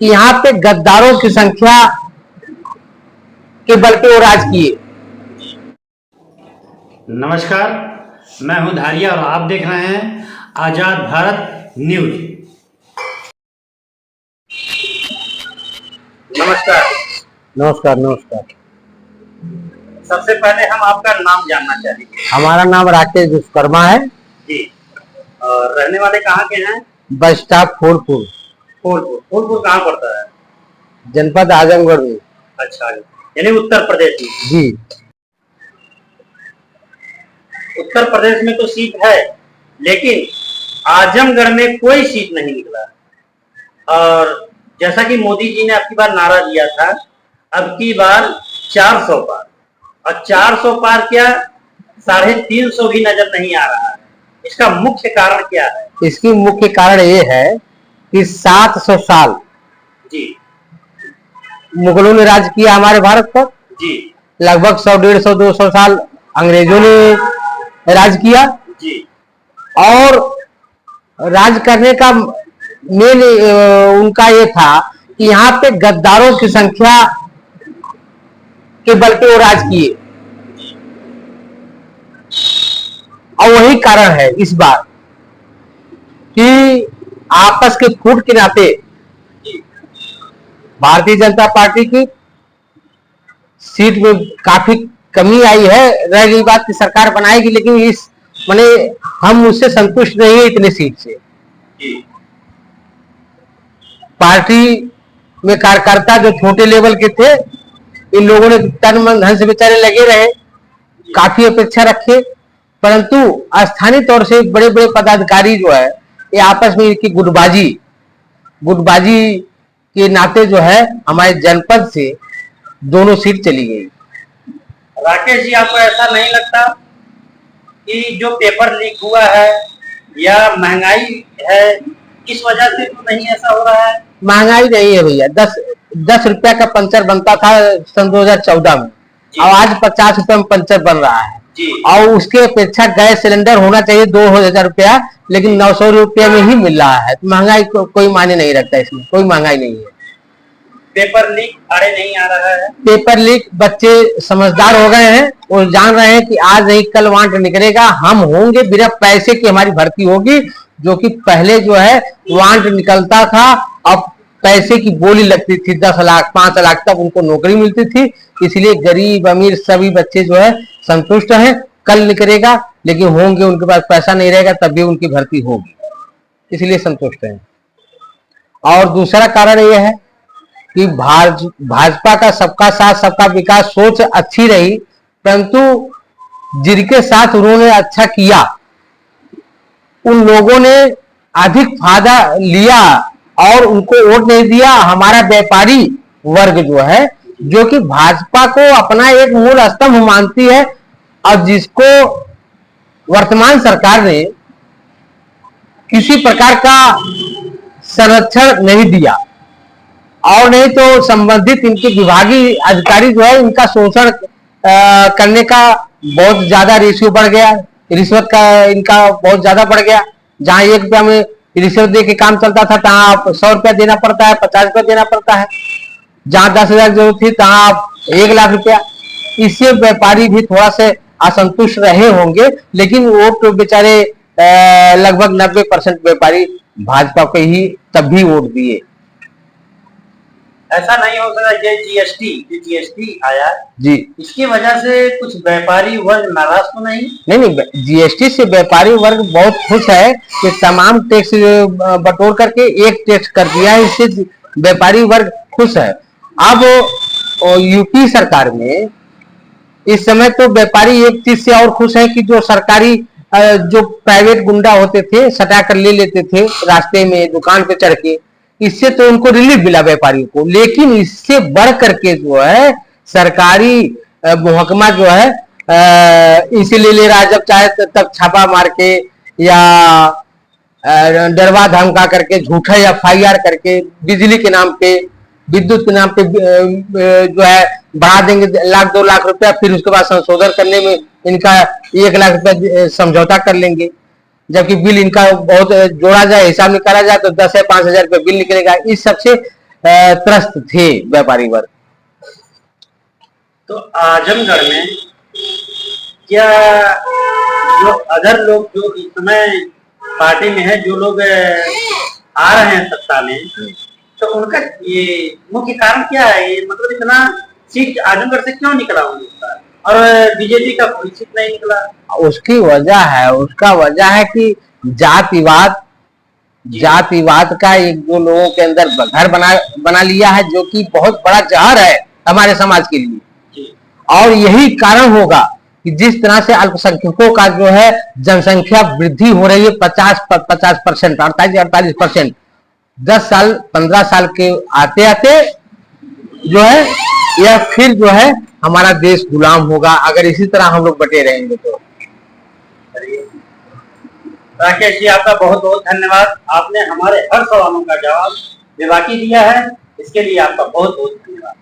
कि यहाँ पे गद्दारों की संख्या के बल पे वो राज किए। नमस्कार, मैं हूं धारिया और आप देख रहे हैं आजाद भारत न्यूज। नमस्कार। नमस्कार नमस्कार। सबसे पहले हम आपका नाम जानना चाहेंगे। हमारा नाम राकेश विश्वकर्मा है जी। और रहने वाले कहाँ के हैं? Bus stop Phulpur. फूलपुर कहाँ पड़ता है? जनपद आजमगढ़ में। अच्छा, यानी उत्तर प्रदेश में। जी। उत्तर प्रदेश में तो सीट है, लेकिन आजमगढ़ में कोई सीट नहीं निकला। और जैसा कि मोदी जी ने अब की बार नारा दिया था, अब की बार 400 पार, और 400 पार क्या 350 भी नजर नहीं आ रहा है। इसका मुख्य कारण क्या है? इसकी मुख्य कारण ये है कि 700 साल जी मुगलों ने राज किया हमारे भारत पर। जी। लगभग 100, 150, 200 साल अंग्रेजों ने राज किया। जी। और राज करने का मेन उनका ये था कि यहाँ पे गद्दारों की संख्या के बल पे वो राज किए। और वही कारण है इस बार कि आपस के फूट के नाते भारतीय जनता पार्टी की सीट में काफी कमी आई है। रह गई बात की सरकार बनाएगी, लेकिन इस माने हम उससे संतुष्ट नहीं है इतने सीट से। पार्टी में कार्यकर्ता जो छोटे लेवल के थे, इन लोगों ने तन मन धन से बेचारे लगे रहे, काफी अपेक्षा रखे, परंतु स्थानीय तौर से बड़े बड़े पदाधिकारी जो है ये आपस में इनकी गुटबाजी के नाते जो है हमारे जनपद से दोनों सीट चली गई। राकेश जी, आपको ऐसा नहीं लगता कि जो पेपर लीक हुआ है या महंगाई है, इस वजह से तो नहीं ऐसा हो रहा है? महंगाई नहीं है भैया। 10 रुपया का पंचर बनता था सन 2014 में, और आज 50 रुपया में पंचर बन रहा है। और उसके अपेक्षा गैस सिलेंडर होना चाहिए 2000 रुपया, लेकिन 900 रुपया में ही मिल रहा है। महंगाई कोई मायने नहीं रखता, इसमें कोई महंगाई नहीं है। पेपर लीक अरे नहीं आ रहा है। पेपर लीक, बच्चे समझदार हो गए हैं और जान रहे हैं कि आज नहीं कल वांट निकलेगा, हम होंगे, बिना पैसे की हमारी भर्ती होगी। जो कि पहले जो है वांट निकलता था, अब पैसे की बोली लगती थी, 10 लाख 5 लाख तक उनको नौकरी मिलती थी। इसलिए गरीब अमीर सभी बच्चे जो है संतुष्ट हैं। कल निकलेगा, लेकिन होंगे, उनके पास पैसा नहीं रहेगा तब भी उनकी भर्ती होगी, इसलिए संतुष्ट हैं। और दूसरा कारण यह है कि भाजपा का सबका साथ सबका विकास सोच अच्छी रही, परंतु जिनके साथ उन्होंने अच्छा किया उन लोगों ने अधिक फायदा लिया और उनको वोट नहीं दिया। हमारा व्यापारी वर्ग जो है, जो कि भाजपा को अपना एक मूल स्तंभ मानती है, और जिसको वर्तमान सरकार ने किसी प्रकार का संरक्षण नहीं दिया, और नहीं तो संबंधित इनके विभागीय अधिकारी जो है इनका शोषण करने का बहुत ज्यादा रेशियो बढ़ गया। रिश्वत का इनका बहुत ज्यादा बढ़ गया। जहां 1 रुपया में रिश्वत दे के काम चलता था, तहां आप 100 रुपया देना पड़ता है, 50 रुपया देना पड़ता है। जहां 10,000 जरूरत थी, तहां आप 1 लाख रुपया। इससे व्यापारी भी थोड़ा से असंतुष्ट रहे होंगे, लेकिन वोट बेचारे लगभग 90% व्यापारी भाजपा को ही तब भी वोट दिए। ऐसा नहीं हो सकता ये जीएसटी आया जी, इसकी वजह से कुछ व्यापारी वर्ग नाराज तो नहीं? नहीं, जीएसटी से व्यापारी वर्ग बहुत खुश है कि तमाम टैक्स बटोर करके एक टैक्स कर दिया है, इससे व्यापारी वर्ग खुश है। अब यूपी सरकार में इस समय तो व्यापारी एक चीज से और खुश है कि जो सरकारी जो प्राइवेट गुंडा होते थे सटा कर ले लेते थे रास्ते में दुकान पे चढ़ के, इससे तो उनको रिलीफ मिला व्यापारियों को। लेकिन इससे बढ़ करके जो है सरकारी महकमा जो है इसे ले रहा है, जब चाहे तब छापा मार के या डरवा धमका करके झूठा FIR करके बिजली के नाम पे, विद्युत के नाम पे जो है बढ़ा देंगे 1-2 लाख रुपया, फिर उसके बाद संशोधन करने में इनका 1 लाख रुपया समझौता कर लेंगे। जबकि बिल इनका बहुत जोड़ा जाए, हिसाब निकाला जाए तो 10 या 5 हजार रुपये बिल निकलेगा। इस सबसे त्रस्त थे व्यापारी वर्ग। तो आजमगढ़ में क्या जो अदर लोग जो इस समय पार्टी में है, जो लोग आ रहे हैं सत्ता में, तो उनका ये मुख्य कारण क्या है? ये मतलब इतना सीट आजमगढ़ से क्यों निकला उनका, और बीजेपी का कोई सीट नहीं निकला? उसकी वजह है, उसका वजह है कि जातिवाद का एक दो लोगों के अंदर घर बना लिया है, जो कि बहुत बड़ा जहर है हमारे समाज के लिए। और यही कारण होगा कि जिस तरह से अल्पसंख्यकों का जो है जनसंख्या वृद्धि हो रही है 50% 48% 10 साल 15 साल के आते आते जो है यह फिर जो है हमारा देश गुलाम होगा, अगर इसी तरह हम लोग बटे रहेंगे तो। राकेश जी, आपका बहुत बहुत धन्यवाद। आपने हमारे हर सवालों का जवाब बेबाकी दिया है, इसके लिए आपका बहुत बहुत धन्यवाद।